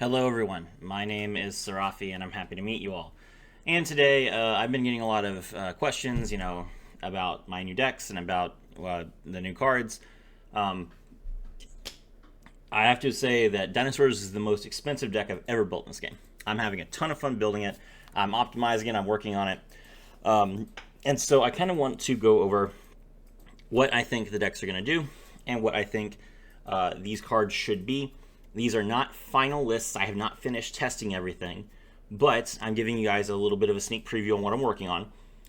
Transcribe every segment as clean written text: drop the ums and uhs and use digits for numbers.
Hello everyone, my name is Sarafi and I'm happy to meet you all. And today I've been getting a lot of questions, about my new decks and about the new cards. Um, I have to say that Dinosaurs is the most expensive deck I've ever built in this game. I'm having a ton of fun building it. I'm optimizing it, I'm working on it. And so I kind of want to go over what I think the decks are going to do and what I think these cards should be. These are not final lists. I have not finished testing everything, but I'm giving you guys a little bit of a sneak preview on what I'm working on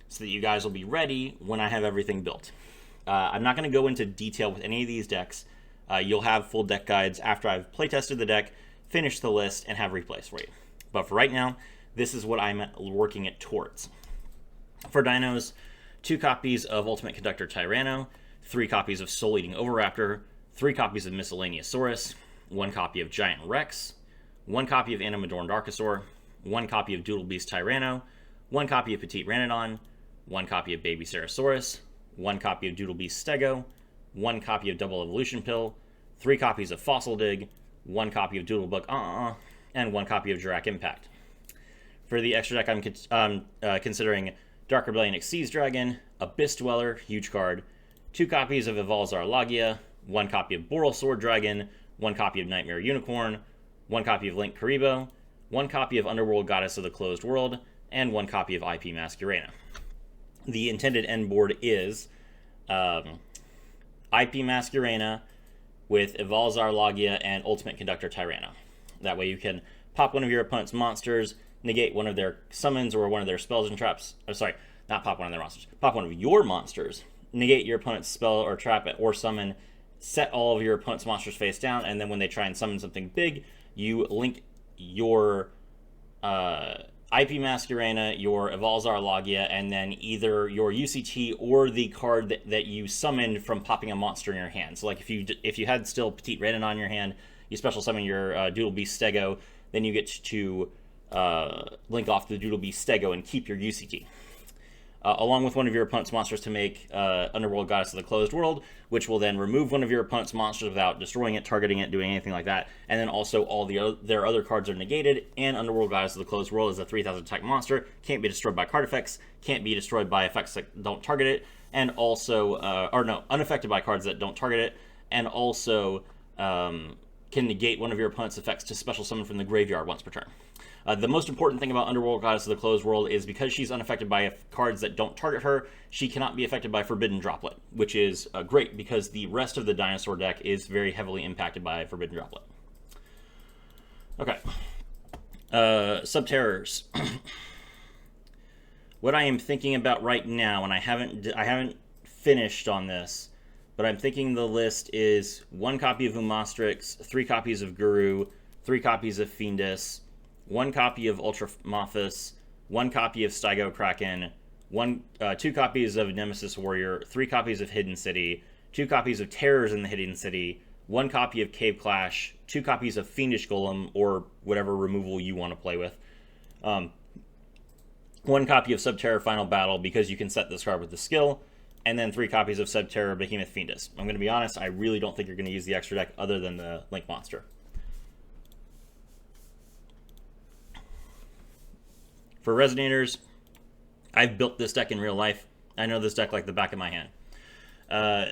so that you guys will be ready when I have everything built. I'm not going to go into detail with any of these decks. You'll have full deck guides after I've playtested the deck, finished the list, and have replays for you. But for right now, this is what I'm working it towards. For Dinos, 2 copies of Ultimate Conductor Tyranno, 3 copies of Soul Eating Oviraptor, 3 copies of Miscellaneousaurus, 1 copy of Giant Rex, 1 copy of Animadorned Archosaur, 1 copy of Doodle Beast Tyranno, 1 copy of Petite Ranodon, 1 copy of Baby Ceresaurus, 1 copy of Doodle Beast Stego, 1 copy of Double Evolution Pill, 3 copies of Fossil Dig, 1 copy of Doodlebug and 1 copy of Jirac Impact. For the extra deck, I'm considering Dark Rebellion Xyz Dragon, Abyss Dweller, huge card, 2 copies of Evolzar Lagia, 1 copy of Boral Sword Dragon, 1 copy of Nightmare Unicorn, 1 copy of Link Karibo, 1 copy of Underworld Goddess of the Closed World, and 1 copy of IP Masquerena. The intended end board is IP Masquerena with Evolzar Lagia and Ultimate Conductor Tyranno. That way you can pop one of your opponent's monsters, negate one of their summons or one of their spells and traps. Oh, sorry, not pop one of their monsters. Pop one of your monsters, negate your opponent's spell or trap or summon, set all of your opponent's monsters face down, and then when they try and summon something big, you link your IP Masquerena, your Evolzar Lagia, and then either your UCT or the card that you summoned from popping a monster in your hand. So like if you had still Petite Ranodon in your hand, you special summon your Doodle Beast Stego, then you get to link off the Doodle Beast Stego and keep your UCT. Along with one of your opponent's monsters to make Underworld Goddess of the Closed World, which will then remove one of your opponent's monsters without destroying it, targeting it, doing anything like that. And then also all their other cards are negated, and Underworld Goddess of the Closed World is a 3,000 attack monster, can't be destroyed by card effects, can't be destroyed by effects that don't target it, and also, unaffected by cards that don't target it, and also can negate one of your opponent's effects to special summon from the graveyard once per turn. The most important thing about Underworld Goddess of the Closed World is because she's unaffected by cards that don't target her, she cannot be affected by Forbidden Droplet, which is great because the rest of the dinosaur deck is very heavily impacted by Forbidden Droplet. Okay. Subterrors. What I am thinking about right now, and I haven't finished on this, but I'm thinking the list is 1 copy of Umastrix, 3 copies of Guru, 3 copies of Fiendus, 1 copy of Ultramophus, 1 copy of Stego Kraken, 2 copies of Nemesis Warrior, 3 copies of Hidden City, 2 copies of Terrors in the Hidden City, 1 copy of Cave Clash, 2 copies of Fiendish Golem, or whatever removal you want to play with, 1 copy of Subterror Final Battle because you can set this card with the skill, and then 3 copies of Subterror Behemoth Fiendus. I'm going to be honest, I really don't think you're going to use the extra deck other than the Link Monster. For Resonators, I've built this deck in real life. I know this deck like the back of my hand.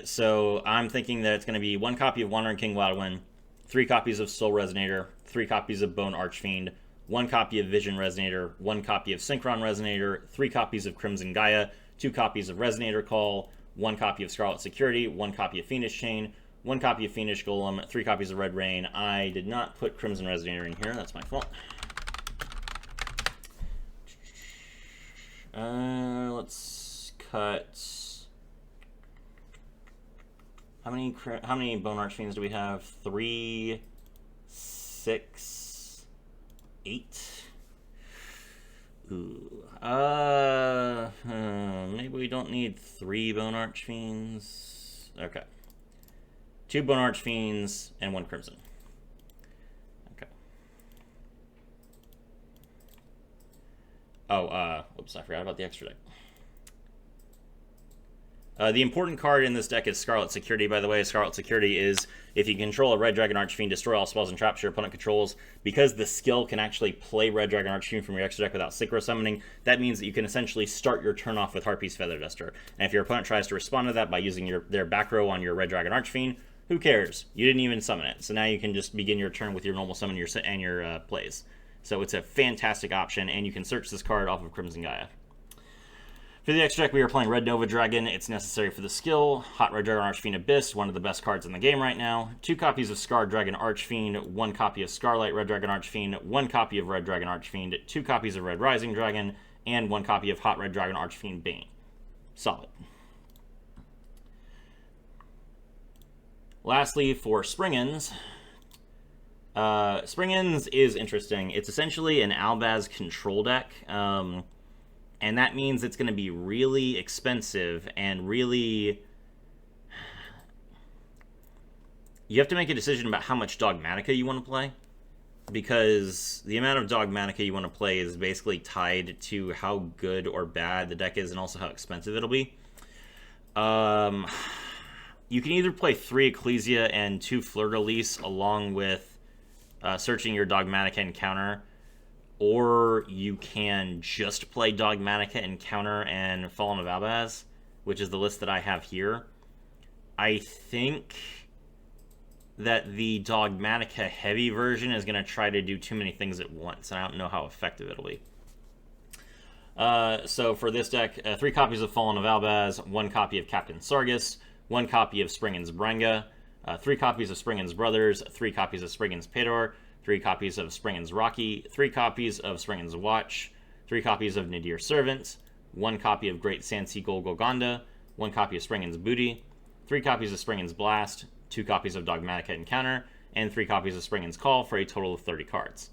So I'm thinking that it's going to be 1 copy of Wandering King Wildwind, 3 copies of Soul Resonator, 3 copies of Bone Archfiend, 1 copy of Vision Resonator, 1 copy of Synchron Resonator, 3 copies of Crimson Gaia, 2 copies of Resonator Call, 1 copy of Scarlet Security, 1 copy of Fiendish Chain, 1 copy of Fiendish Golem, 3 copies of Red Rain. I did not put Crimson Resonator in here. That's my fault. Let's cut. How many Bone Archfiends do we have? 3, 6, 8. Ooh. Maybe we don't need 3 Bone Archfiends. Okay. 2 Bone Archfiends and 1 Crimson. Okay. Oh, whoops, I forgot about the extra deck. The important card in this deck is Scarlet Security, by the way. Scarlet Security is if you control a Red Dragon Archfiend, destroy all spells and traps your opponent controls. Because the skill can actually play Red Dragon Archfiend from your extra deck without synchro summoning, that means that you can essentially start your turn off with Harpy's Feather Duster. And if your opponent tries to respond to that by using their back row on your Red Dragon Archfiend, who cares? You didn't even summon it. So now you can just begin your turn with your normal summon and your plays. So it's a fantastic option, and you can search this card off of Crimson Gaia. For the extra deck, we are playing Red Nova Dragon. It's necessary for the skill. Hot Red Dragon Archfiend Abyss, one of the best cards in the game right now. 2 copies of Scarred Dragon Archfiend, 1 copy of Scarlight Red Dragon Archfiend, 1 copy of Red Dragon Archfiend, 2 copies of Red Rising Dragon, and 1 copy of Hot Red Dragon Archfiend Bane. Solid. Lastly, for Springins. Springins is interesting. It's essentially an Albaz control deck. And that means it's going to be really expensive and really... You have to make a decision about how much Dogmatica you want to play, because the amount of Dogmatica you want to play is basically tied to how good or bad the deck is and also how expensive it'll be. You can either play 3 Ecclesia and 2 Fleur-de-Lis along with searching your Dogmatica encounter, or you can just play Dogmatica Encounter and Fallen of Albaz, which is the list that I have here. I think that the Dogmatica heavy version is going to try to do too many things at once, and I don't know how effective it'll be. So for this deck, 3 copies of Fallen of Albaz, 1 copy of Captain Sargus, 1 copy of Springin's Brenga, 3 copies of Springin's Brothers, 3 copies of Springin's Pedor, 3 copies of Springin's Rocky, 3 copies of Springin's Watch, 3 copies of Nadir Servant, 1 copy of Great Sandsequel Golgonda, 1 copy of Springin's Booty, 3 copies of Springin's Blast, 2 copies of Dogmatica Encounter, and 3 copies of Springin's Call for a total of 30 cards.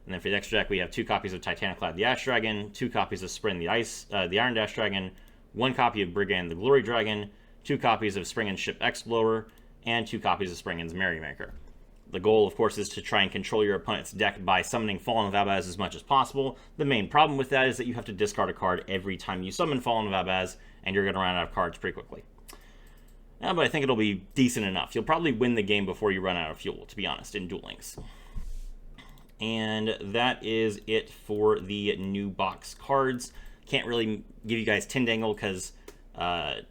And then for the extra deck, we have 2 copies of Titaniclad the Ash Dragon, 2 copies of Spring the Iron Dash Dragon, 1 copy of Brigand the Glory Dragon, 2 copies of Springin's Ship Explorer, and 2 copies of Springin's Merrymaker. The goal, of course, is to try and control your opponent's deck by summoning Fallen of Albaz as much as possible. The main problem with that is that you have to discard a card every time you summon Fallen of Albaz, and you're going to run out of cards pretty quickly. But I think it'll be decent enough. You'll probably win the game before you run out of fuel, to be honest, in Duel Links. And that is it for the new box cards. Can't really give you guys Tindangle because I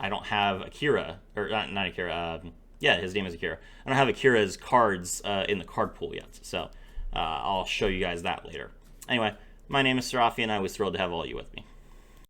don't have Akira, or not Akira, yeah, his name is Akira. I don't have Akira's cards in the card pool yet, so I'll show you guys that later. Anyway, my name is Serafi, and I was thrilled to have all of you with me.